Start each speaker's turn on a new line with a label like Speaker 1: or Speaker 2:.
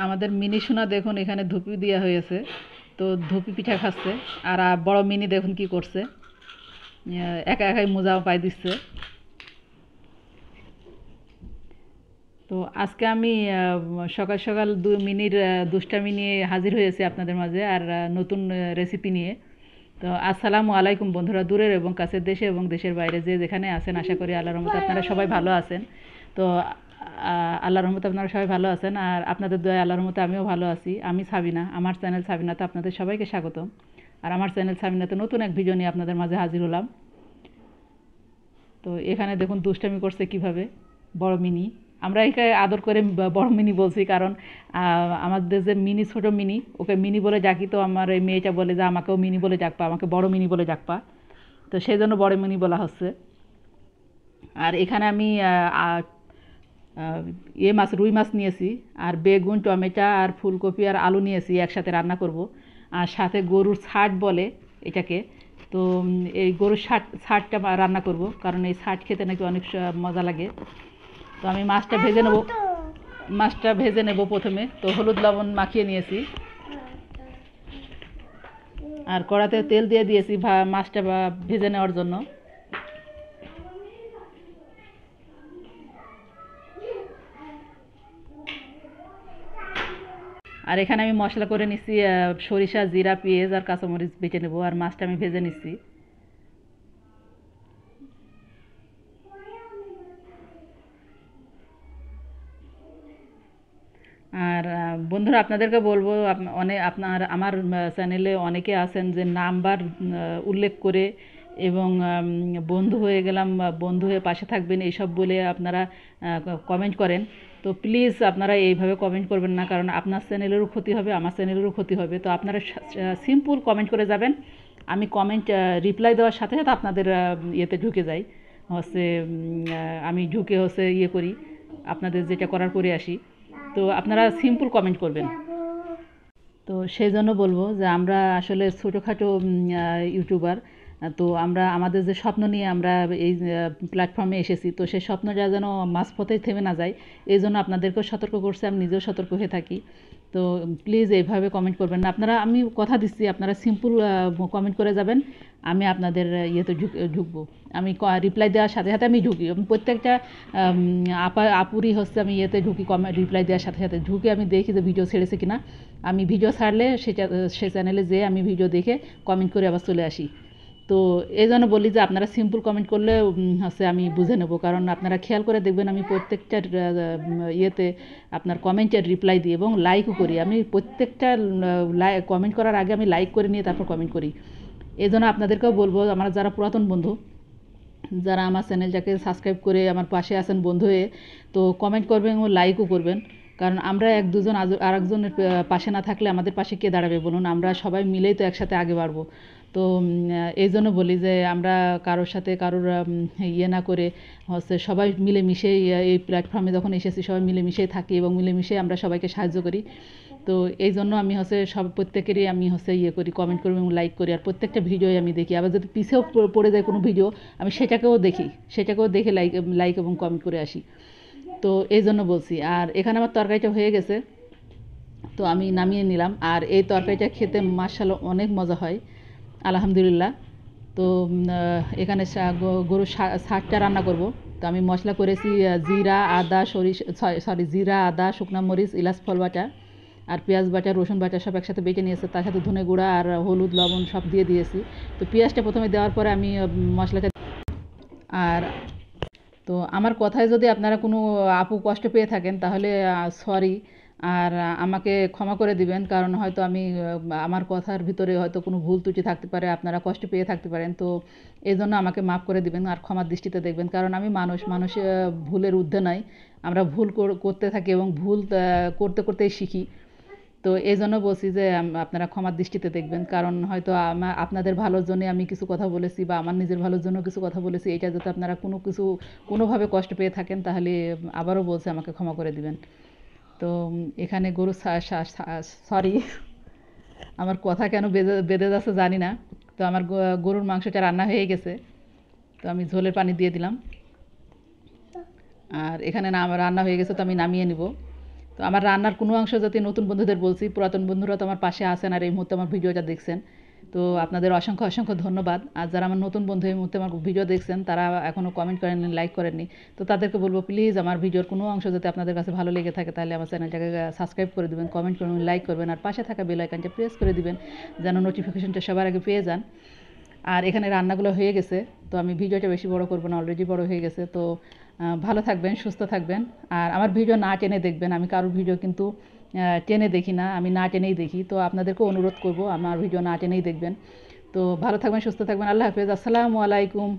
Speaker 1: আমাদের মিনি সোনা দেখুন এখানে ধুপি দেওয়া হয়েছে, তো ধুপি পিঠা খাচ্ছে। আর বড় মিনি দেখুন কি করছে, একা একাই মোজা পাই দিচ্ছে। তো আজকে আমি সকাল সকাল মিনির দুষ্টামি নিয়ে হাজির হয়েছি আপনাদের মাঝে, আর নতুন রেসিপি নিয়ে। তো আসসালামু আলাইকুম বন্ধুরা, দূরের এবং কাছের দেশে এবং দেশের বাইরে যে যেখানে আছেন, আশা করি আল্লাহর রহমতে আপনারা সবাই ভালো আছেন। তো আল্লাহর রহমতে আপনারা সবাই ভালো আছেন, আর আপনাদের দয়া আল্লাহর রহমতে আমিও ভালো আছি। আমি সাবিনা, আমার চ্যানেল সাবিনাতে আপনাদের সবাইকে স্বাগতম। আর আমার চ্যানেল সাবিনাতে নতুন এক ভিডিও নিয়ে আপনাদের মাঝে হাজির হলাম। তো এখানে দেখুন দুষ্টামি করছে কিভাবে বড় মিনি। আমরা একে আদর করে বড় মিনি বলছি, কারণ আমাদের যে মিনি ছোট মিনি, ওকে মিনি বলে ডাকি। তো আমার এই মেয়েটা বলে যে আমাকেও মিনি বলে ডাকপা, আমাকে বড় মিনি বলে ডাকপা। তো সেই জন্য বড় মিনি বলা হচ্ছে। আর এখানে আমি মাছ, রুই মাছ নিয়েছি, আর বেগুন, টমেটো আর ফুলকপি আর আলু নিয়েছি, একসাথে রান্না করব। আর সাথে গরুর ছাট বলে এটাকে। তো এই গরুর ছাটটা রান্না করব, কারণ এই ছাট খেতে নাকি অনেক মজা লাগে। তো আমি মাছটা ভেজে নেব প্রথমে। তো হলুদ লবণ মাখিয়ে নিয়েছি, আর কড়াতে তেল দিয়ে দিয়েছি মাছটা ভেজে নেওয়ার জন্য। আর এখানে আমি মশলা করে নিচ্ছি, সরিষা, জিরা, পেঁয়াজ আর কাঁচামরিচ বেটে নেব, আর মাছটা আমি ভেজে নিচ্ছি। আর বন্ধুরা আপনাদেরকে বলবো, আমার চ্যানেলে অনেকে আছেন যে নাম্বার উল্লেখ করে এবং বন্ধু হয়ে গেলাম, বন্ধু হয়ে পাশে থাকবেন এইসব বলে আপনারা কমেন্ট করেন। তো প্লিজ আপনারা এইভাবে কমেন্ট করবেন না, কারণ আপনার চ্যানেলেরও ক্ষতি হবে, আমার চ্যানেলেরও ক্ষতি হবে। তো আপনারা সিম্পল কমেন্ট করে যাবেন। আমি কমেন্ট রিপ্লাই দেওয়ার সাথে সাথে আপনাদের ইয়েতে ঢুকে যাই, হচ্ছে আমি ঢুকে হচ্ছে ইয়ে করি, আপনাদের যেটা করার করে আসি। তো আপনারা সিম্পল কমেন্ট করবেন। তো সেই জন্য বলবো যে আমরা আসলে ছোটোখাটো ইউটিউবার। তো আমরা আমাদের যে স্বপ্ন নিয়ে আমরা এই প্ল্যাটফর্মে এসেছি, তো সেই স্বপ্নটা যেন মাঝপথেই থেমে না যায়, এই জন্য আপনাদেরকেও সতর্ক করছে, আমি নিজেও সতর্ক হয়ে থাকি। তো প্লিজ এইভাবে কমেন্ট করবেন না আপনারা, আমি কথা দিচ্ছি আপনারা সিম্পল কমেন্ট করে যাবেন। আমি আপনাদের ইয়েতে ঢুকবো। আমি রিপ্লাই দেওয়ার সাথে সাথে আমি ঢুকি, আমি প্রত্যেকটা আপুরই হচ্ছে আমি ইয়েতে ঢুকি, রিপ্লাই দেওয়ার সাথে সাথে ঢুকে আমি দেখি যে ভিডিও ছেড়েছে কিনা। আমি ভিডিও ছাড়লে সে চ্যানেলে যেয়ে আমি ভিডিও দেখে কমেন্ট করে আবার চলে আসি। তো এই জন্য বলি যে আপনারা সিম্পল কমেন্ট করলে হচ্ছে আমি বুঝে নেব, কারণ আপনারা খেয়াল করে দেখবেন আমি প্রত্যেকটা ইয়েতে আপনার কমেন্টের রিপ্লাই দিই এবং লাইকও করি। আমি প্রত্যেকটা কমেন্ট করার আগে আমি লাইক করে নিয়ে তারপর কমেন্ট করি। এই জন্য আপনাদেরকেও বলবো, আমার যারা পুরাতন বন্ধু, যারা আমার চ্যানেলটাকে সাবস্ক্রাইব করে আমার পাশে আছেন বন্ধু হয়ে, তো কমেন্ট করবেন এবং লাইকও করবেন। কারণ আমরা এক দুজন আরেকজনের পাশে না থাকলে আমাদের পাশে কে দাঁড়াবে বলুন, আমরা সবাই মিলেই তো একসাথে আগে বাড়বো। তো এই জন্য বলি যে আমরা কারোর সাথে কারোর ইয়ে না করে হচ্ছে সবাই মিলেমিশেই এই প্ল্যাটফর্মে যখন এসেছি সবাই মিলেমিশেই থাকি এবং মিলেমিশে আমরা সবাইকে সাহায্য করি। তো এই জন্য আমি হচ্ছে প্রত্যেকেরই আমি হচ্ছে ইয়ে করি, কমেন্ট করি এবং লাইক করি, আর প্রত্যেকটা ভিডিওই আমি দেখি। আবার যদি পিছেও পড়ে যায় কোনো ভিডিও, আমি সেটাকেও দেখে লাইক এবং কমেন্ট করে আসি। তো এই জন্য বলছি। আর এখানে আমার তরকারিটা হয়ে গেছে, তো আমি নামিয়ে নিলাম। আর এই তরকারিটা খেতে মাশাআল্লাহ অনেক মজা হয়, আলহামদুলিল্লাহ। তো এখানে গরুর শাকটা রান্না করব। তো আমি মশলা করেছি জিরা, আদা, জিরা, আদা, শুকনো মরিচ, ইলাচ ফল বাটা আর পেঁয়াজ বাটা, রসুন বাটা সব একসাথে বেটে নিয়েছে, তার সাথে ধনে গুঁড়া আর হলুদ লবণ সব দিয়ে দিয়েছি। তো পেঁয়াজটা প্রথমে দেওয়ার পরে আমি মশলাটা। আর তো আমার কথায় যদি আপনারা কোনো আপু কষ্ট পেয়ে থাকেন তাহলে সরি। আর আমাকে ক্ষমা করে দিবেন, কারণ হয়তো আমি আমার কথার ভিতরে হয়তো কোনো ভুল ত্রুটি থাকতে পারে, আপনারা কষ্ট পেয়ে থাকতে পারেন। তো এই জন্য আমাকে মাফ করে দিবেন আর ক্ষমার দৃষ্টিতে দেখবেন, কারণ আমি মানুষ ভুলের ঊর্ধ্বে নয়। আমরা ভুল করতে থাকি এবং ভুল করতে করতেই শিখি। তো এই জন্য বলছি যে আপনারা ক্ষমার দৃষ্টিতে দেখবেন, কারণ হয়তো আপনাদের ভালোর জন্য আমি কিছু কথা বলেছি বা আমার নিজের ভালোর জন্য কিছু কথা বলেছি, এটা যাতে আপনারা কোনোভাবে কষ্ট পেয়ে থাকেন তাহলে আবারও বলছে আমাকে ক্ষমা করে দিবেন। তো এখানে সরি, আমার কথা কেন বেঁধে যাচ্ছে জানি না। তো আমার গরুর মাংসটা রান্না হয়ে গেছে, তো আমি ঝোলের পানি দিয়ে দিলাম। আর এখানে রান্না হয়ে গেছে, তো আমি নামিয়ে নিব। তো আমার রান্নার কোনো অংশ যাতে নতুন বন্ধুদের বলছি, পুরাতন বন্ধুরা তো আমার পাশে আছেন আর এই মুহূর্তে আমার ভিডিওটা দেখছেন, তো আপনাদের অসংখ্য অসংখ্য ধন্যবাদ। আর যারা আমার নতুন বন্ধু এই মুহূর্তে আমার ভিডিও দেখছেন তারা এখনও কমেন্ট করেননি, লাইক করেননি, তো তাদেরকে বলবো প্লিজ আমার ভিডিওর কোনো অংশ যাতে আপনাদের কাছে ভালো লেগে থাকে তাহলে আমার চ্যানেলটাকে সাবস্ক্রাইব করে দেবেন, কমেন্ট করবেন, লাইক করবেন আর পাশে থাকা বেল আইকনটা প্রেস করে দিবেন যেন নোটিফিকেশনটা সবার আগে পেয়ে যান। আর এখানে রান্নাগুলো হয়ে গেছে, তো আমি ভিডিওটা বেশি বড় করবো না, অলরেডি বড় হয়ে গেছে। তো ভালো থাকবেন, সুস্থ থাকবেন। আর আমার ভিডিও না টেনে দেখবেন, আমি কারোর ভিডিও কিন্তু টেনে দেখি না, আমি না টেনেই দেখি। তো আপনাদেরকেও অনুরোধ করব আমার ভিডিও না টেনেই দেখবেন। তো ভালো থাকবেন, সুস্থ থাকবেন, আল্লাহ হাফেজ, আসসালামু আলাইকুম।